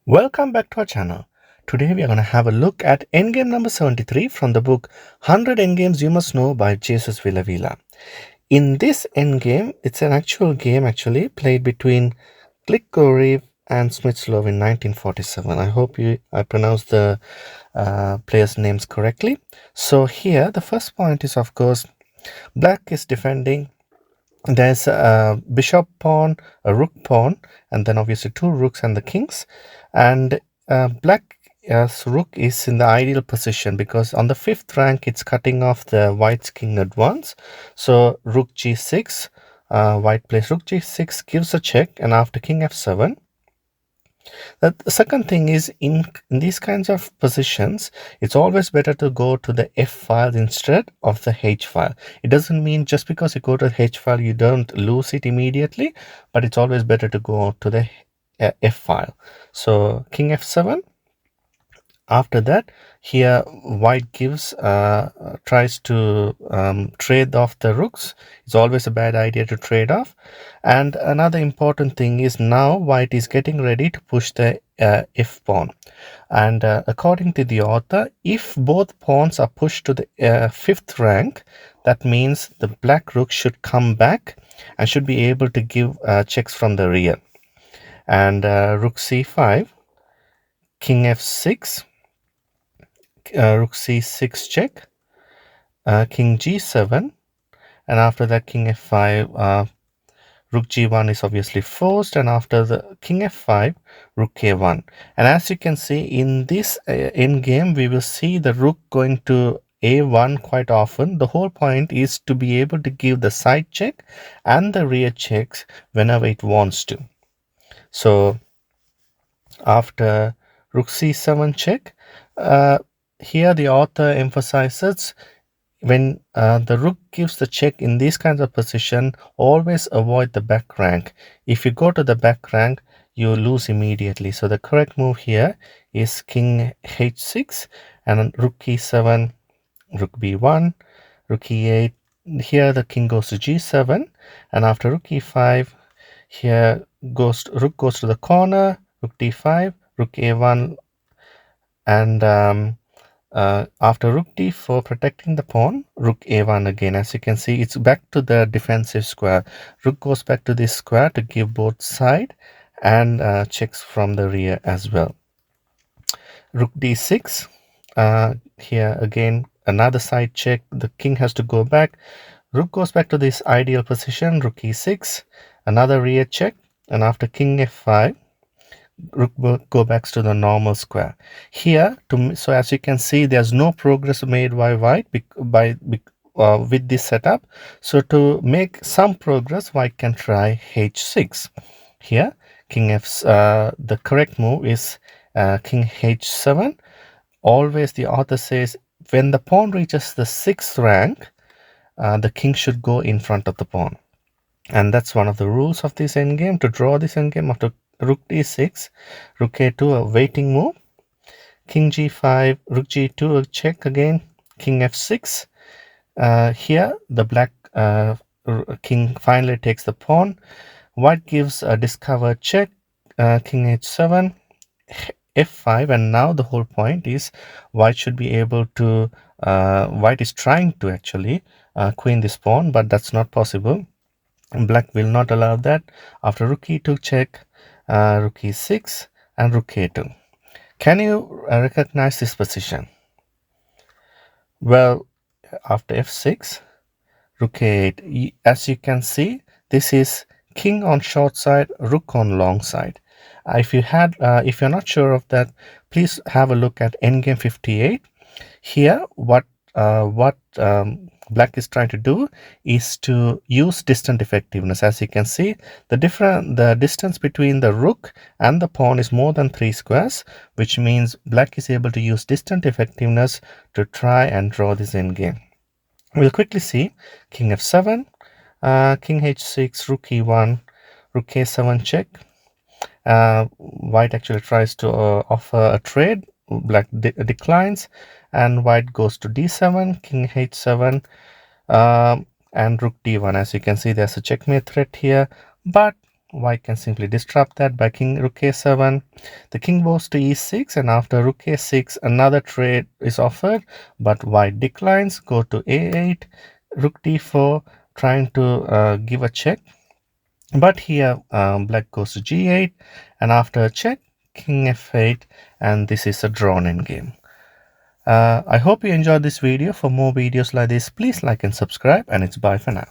Welcome back to our channel. Today we are going to have a look at Endgame number 73 from the book 100 Endgames You Must Know by Jesus Villavila. In this Endgame, it's an actual game actually played between Gligoriv and Smyslov in 1947. I hope I pronounced the players' names correctly. So here, the first point is of course, Black is defending. There's a bishop pawn, a rook pawn, and then obviously two rooks and the kings. And black rook is in the ideal position because on the fifth rank it's cutting off the white's king advance. So rook g6, white plays rook g6, gives a check, and after king f7. The second thing is in these kinds of positions, it's always better to go to the F file instead of the H file. It doesn't mean just because you go to the H file, you don't lose it immediately, but it's always better to go to the F file. So King F7. After that, here white tries to trade off the rooks. It's always a bad idea to trade off. And another important thing is now white is getting ready to push the f pawn. And according to the author, if both pawns are pushed to the fifth rank, that means the black rook should come back and should be able to give checks from the rear. And rook c5, king f6, rook c6 check, king g7, and after that king f5, rook g1 is obviously forced, and after the king f5, rook a1. And as you can see in this endgame, we will see the rook going to a1 quite often. The whole point is to be able to give the side check and the rear checks whenever it wants to. So after rook c7 check, here the author emphasizes when the rook gives the check in these kinds of position, always avoid the back rank. If you go to the back rank, you lose immediately. So the correct move here is king h6 and rook e7, rook b1, rook e8. Here the king goes to g7, and after rook e5, here rook goes to the corner, rook d5, rook a1, and after rook d4 protecting the pawn, rook a1 again. As you can see, it's back to the defensive square. Rook goes back to this square to give both side and checks from the rear as well. Rook d6, here again another side check. The king has to go back. Rook goes back to this ideal position, rook e6, another rear check, and after king f5, rook go back to the normal square. Here, so as you can see, there's no progress made by white with this setup. So to make some progress, white can try h6. Here, the correct move is king h7. Always the author says when the pawn reaches the sixth rank, the king should go in front of the pawn. And that's one of the rules of this endgame. To draw this endgame after rook d6, rook a2, a waiting move, king g5, rook g2, a check again, king f6. Here the black king finally takes the pawn. White gives a discovered check, king h7, f5, and now the whole point is white should be able to white is trying to actually queen this pawn, but that's not possible. Black will not allow that. After rook e2 check, rook e6, and rook a2. Can you recognize this position? Well, after f6, rook a8. As you can see, this is king on short side, rook on long side. If you're not sure of that, please have a look at Endgame 58. Here, what black is trying to do is to use distant effectiveness. As you can see, the distance between the rook and the pawn is more than 3 squares, which means black is able to use distant effectiveness to try and draw this endgame. We'll quickly see king f7, king h6, rook e1, rook a7 check. White actually tries to offer a trade. Black declines, and white goes to d7, king h7, and rook d1. As you can see, there's a checkmate threat here, but White can simply disrupt that by king rook a7. The king goes to e6, and after rook a6 another trade is offered, but white declines. Go to a8, rook d4, trying to give a check, but here black goes to g8, and after a check, king f8, and this is a drawn endgame. I hope you enjoyed this video. For more videos like this, please like and subscribe, and it's bye for now.